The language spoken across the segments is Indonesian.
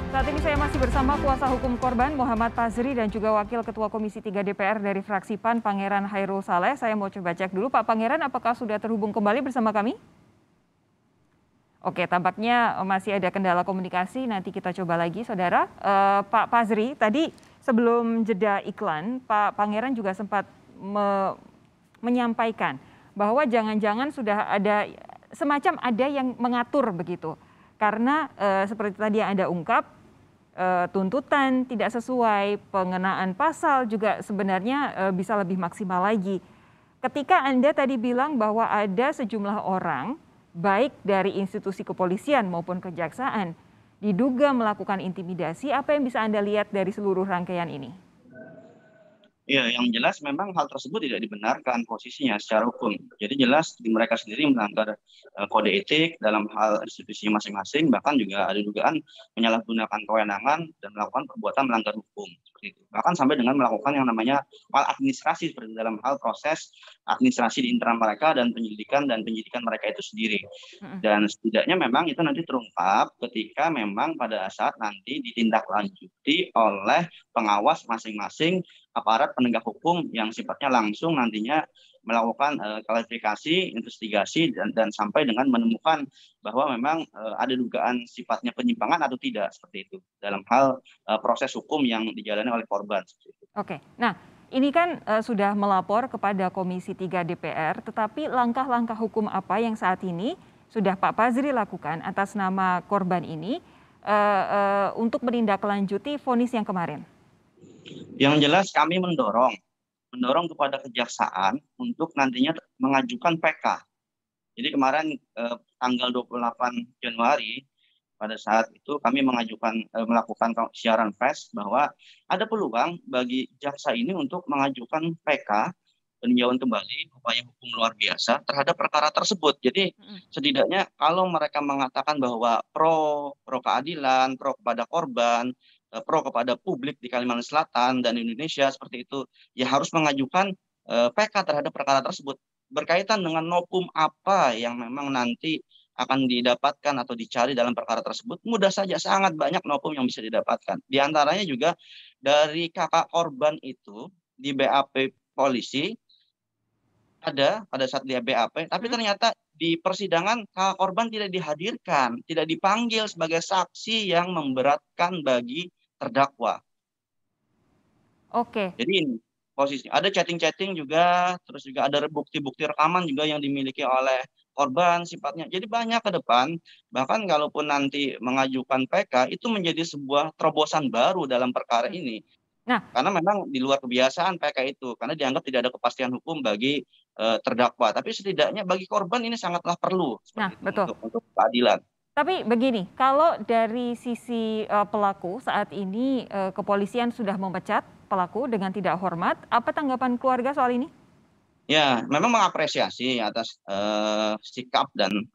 Saat ini saya masih bersama kuasa hukum korban Muhammad Fazri dan juga Wakil Ketua Komisi 3 DPR dari fraksi PAN Pangeran Hairul Saleh. Saya mau coba cek dulu Pak Pangeran, apakah sudah terhubung kembali bersama kami? Oke, tampaknya masih ada kendala komunikasi, nanti kita coba lagi Saudara. Pak Fazri, tadi sebelum jeda iklan, Pak Pangeran juga sempat menyampaikan bahwa jangan-jangan sudah ada semacam ada yang mengatur begitu. Karena seperti tadi yang Anda ungkap, tuntutan tidak sesuai, pengenaan pasal juga sebenarnya bisa lebih maksimal lagi. Ketika Anda tadi bilang bahwa ada sejumlah orang, baik dari institusi kepolisian maupun kejaksaan, diduga melakukan intimidasi, apa yang bisa Anda lihat dari seluruh rangkaian ini? Iya, yang jelas memang hal tersebut tidak dibenarkan posisinya secara hukum. Jadi jelas di mereka sendiri melanggar kode etik dalam hal institusi masing-masing, bahkan juga ada dugaan menyalahgunakan kewenangan dan melakukan perbuatan melanggar hukum. Seperti itu. Bahkan sampai dengan melakukan yang namanya maladministrasi seperti dalam hal proses administrasi di internal mereka dan penyidikan mereka itu sendiri. Dan setidaknya memang itu nanti terungkap ketika memang pada saat nanti ditindaklanjuti oleh pengawas masing-masing aparat penegak hukum yang sifatnya langsung nantinya melakukan klarifikasi, investigasi dan sampai dengan menemukan bahwa memang ada dugaan sifatnya penyimpangan atau tidak seperti itu dalam hal proses hukum yang dijalani oleh korban. Oke, nah ini kan sudah melapor kepada Komisi 3 DPR, tetapi langkah-langkah hukum apa yang saat ini sudah Pak Fazri lakukan atas nama korban ini untuk menindaklanjuti vonis yang kemarin? Yang jelas kami mendorong kepada kejaksaan untuk nantinya mengajukan PK. Jadi kemarin tanggal 28 Januari pada saat itu kami melakukan siaran pers bahwa ada peluang bagi jaksa ini untuk mengajukan PK peninjauan kembali upaya hukum luar biasa terhadap perkara tersebut. Jadi setidaknya kalau mereka mengatakan bahwa pro keadilan, pro kepada korban, pro kepada publik di Kalimantan Selatan dan Indonesia seperti itu, ya harus mengajukan PK terhadap perkara tersebut berkaitan dengan novum apa yang memang nanti akan didapatkan atau dicari dalam perkara tersebut. Mudah saja, sangat banyak novum yang bisa didapatkan. Di antaranya juga dari kakak korban itu di BAP polisi ada pada saat dia BAP, tapi ternyata di persidangan kakak korban tidak dihadirkan, tidak dipanggil sebagai saksi yang memberatkan bagi terdakwa. Oke. Jadi ini posisinya. Ada chatting-chatting juga, terus juga ada bukti-bukti rekaman juga yang dimiliki oleh korban sifatnya. Jadi banyak ke depan, bahkan kalaupun nanti mengajukan PK, itu menjadi sebuah terobosan baru dalam perkara ini. Nah, Karena memang di luar kebiasaan PK itu, karena dianggap tidak ada kepastian hukum bagi terdakwa. Tapi setidaknya bagi korban ini sangatlah perlu seperti itu betul. untuk keadilan. Tapi begini, kalau dari sisi pelaku saat ini kepolisian sudah memecat pelaku dengan tidak hormat, apa tanggapan keluarga soal ini? Ya, memang mengapresiasi atas sikap dan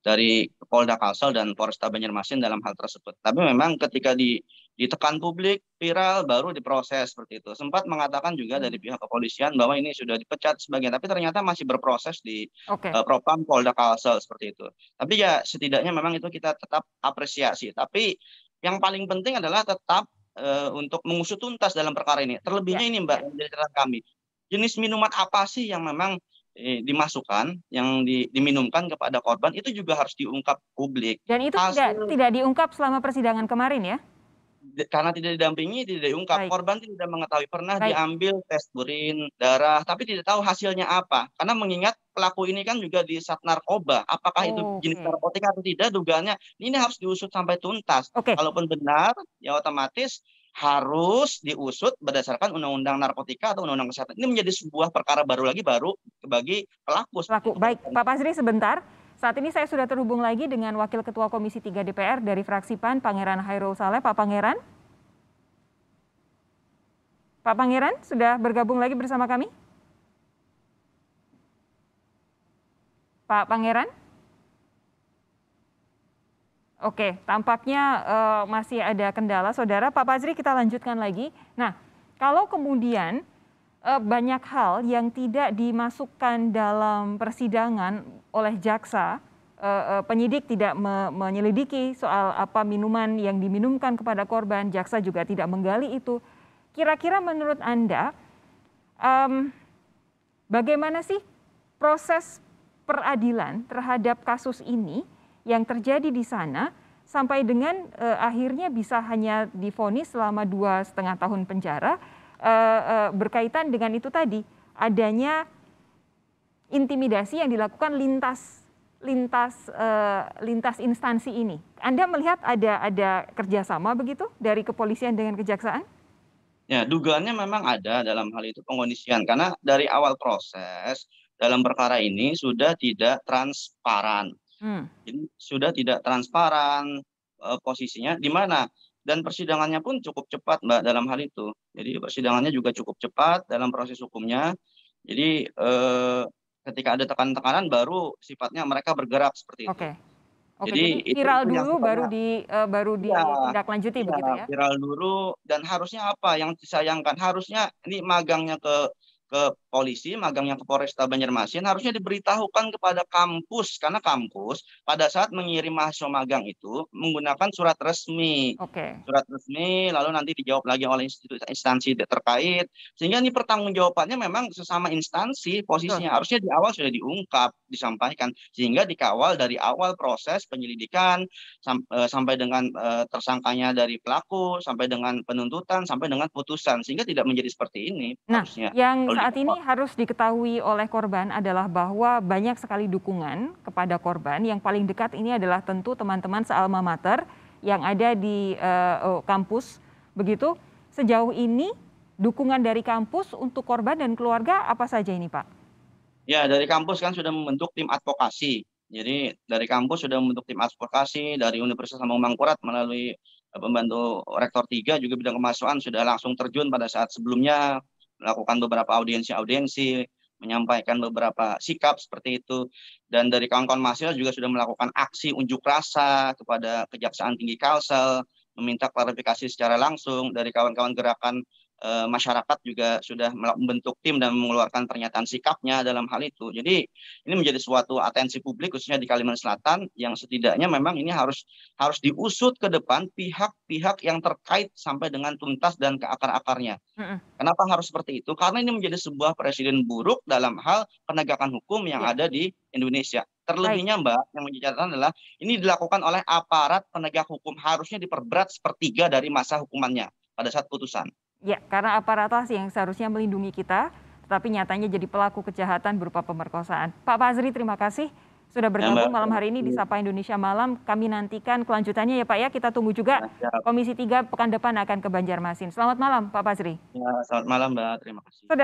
dari Polda Kalsel dan Polresta Banjarmasin dalam hal tersebut. Tapi memang ketika ditekan publik, viral, baru diproses seperti itu. Sempat mengatakan juga dari pihak kepolisian bahwa ini sudah dipecat sebagian, tapi ternyata masih berproses di Oke. Propam Polda Kalsel seperti itu. Tapi ya setidaknya memang itu kita tetap apresiasi. Tapi yang paling penting adalah tetap untuk mengusut tuntas dalam perkara ini. Terlebihnya ini Mbak, yang menjadi catatan kami. Jenis minuman apa sih yang memang dimasukkan, yang diminumkan kepada korban itu juga harus diungkap publik. Dan itu Hasil tidak diungkap selama persidangan kemarin ya? karena tidak didampingi, tidak diungkap. Baik, Korban tidak mengetahui, pernah baik. diambil tes urin, darah, tapi tidak tahu hasilnya apa. Karena mengingat pelaku ini kan juga di sat narkoba, apakah itu jenis Oke. narkotika atau tidak, dugaannya ini harus diusut sampai tuntas. Oke. Kalaupun benar, ya otomatis harus diusut berdasarkan undang-undang narkotika atau undang-undang kesehatan. Ini menjadi sebuah perkara baru lagi bagi pelaku seperti Pelaku. itu. Baik, Pak Fazri sebentar. Saat ini saya sudah terhubung lagi dengan Wakil Ketua Komisi 3 DPR dari fraksi PAN, Pangeran Hairul Saleh. Pak Pangeran? Pak Pangeran sudah bergabung lagi bersama kami? Pak Pangeran? Oke, tampaknya masih ada kendala. Saudara, Pak Fazri kita lanjutkan lagi. Nah, kalau kemudian banyak hal yang tidak dimasukkan dalam persidangan oleh jaksa penyidik tidak menyelidiki soal apa minuman yang diminumkan kepada korban, jaksa juga tidak menggali itu. Kira-kira menurut Anda, bagaimana sih proses peradilan terhadap kasus ini yang terjadi di sana sampai dengan akhirnya bisa hanya divonis selama 2,5 tahun penjara, berkaitan dengan itu tadi, adanya intimidasi yang dilakukan lintas instansi ini. Anda melihat ada kerjasama begitu dari kepolisian dengan kejaksaan? Ya, dugaannya memang ada dalam hal itu pengkondisian, karena dari awal proses dalam perkara ini sudah tidak transparan. Jadi sudah tidak transparan posisinya di mana, dan persidangannya pun cukup cepat, Mbak, dalam hal itu. Jadi persidangannya juga cukup cepat dalam proses hukumnya. Jadi ketika ada tekanan-tekanan baru sifatnya mereka bergerak seperti itu. Oke, Jadi jadi viral itu yang dulu baru iya, ditindaklanjuti iya, begitu ya? viral dulu, dan harusnya apa yang disayangkan, harusnya ini magangnya ke polisi, magangnya ke Polresta Banjarmasin, harusnya diberitahukan kepada kampus, karena kampus pada saat mengirim mahasiswa magang itu menggunakan surat resmi. Oke. Surat resmi, lalu nanti dijawab lagi oleh instansi terkait, sehingga ini pertanggungjawabannya memang sesama instansi Betul. posisinya. Harusnya di awal sudah diungkap, disampaikan, sehingga dikawal dari awal proses penyelidikan sampai dengan tersangkanya dari pelaku, sampai dengan penuntutan, sampai dengan putusan, sehingga tidak menjadi seperti ini Nah, harusnya. yang Kalau saat ini dikawal. harus diketahui oleh korban adalah bahwa banyak sekali dukungan kepada korban. Yang paling dekat ini adalah tentu teman-teman sealma mater yang ada di kampus. Begitu, sejauh ini dukungan dari kampus untuk korban dan keluarga apa saja ini, Pak? Ya, dari kampus kan sudah membentuk tim advokasi. Jadi dari kampus sudah membentuk tim advokasi, dari Universitas Lambung Mangkurat melalui pembantu Rektor 3 juga bidang kemahasiswaan sudah langsung terjun pada saat sebelumnya, melakukan beberapa audiensi-audiensi, menyampaikan beberapa sikap seperti itu. Dan dari kawan-kawan mahasiswa juga sudah melakukan aksi unjuk rasa kepada Kejaksaan Tinggi Kalsel, meminta klarifikasi secara langsung. Dari kawan-kawan gerakan masyarakat juga sudah membentuk tim dan mengeluarkan pernyataan sikapnya dalam hal itu. Jadi ini menjadi suatu atensi publik khususnya di Kalimantan Selatan yang setidaknya memang ini harus diusut ke depan pihak-pihak yang terkait sampai dengan tuntas dan ke akar-akarnya. Kenapa harus seperti itu? Karena ini menjadi sebuah presiden buruk dalam hal penegakan hukum yang Ya, ada di Indonesia. baik. Terlebihnya, Mbak, yang menjadi catatan adalah ini dilakukan oleh aparat penegak hukum, harusnya diperberat sepertiga dari masa hukumannya pada saat putusan. Ya, karena aparatus yang seharusnya melindungi kita, tetapi nyatanya jadi pelaku kejahatan berupa pemerkosaan. Pak Fazri, terima kasih sudah Ya, Mbak. bergabung malam hari ini di Sapa Indonesia Malam. Kami nantikan kelanjutannya ya Pak ya. Kita tunggu juga Ya, Komisi 3 pekan depan akan ke Banjarmasin. Selamat malam Pak Fazri. ya, selamat malam, Mbak. Terima kasih. Saudara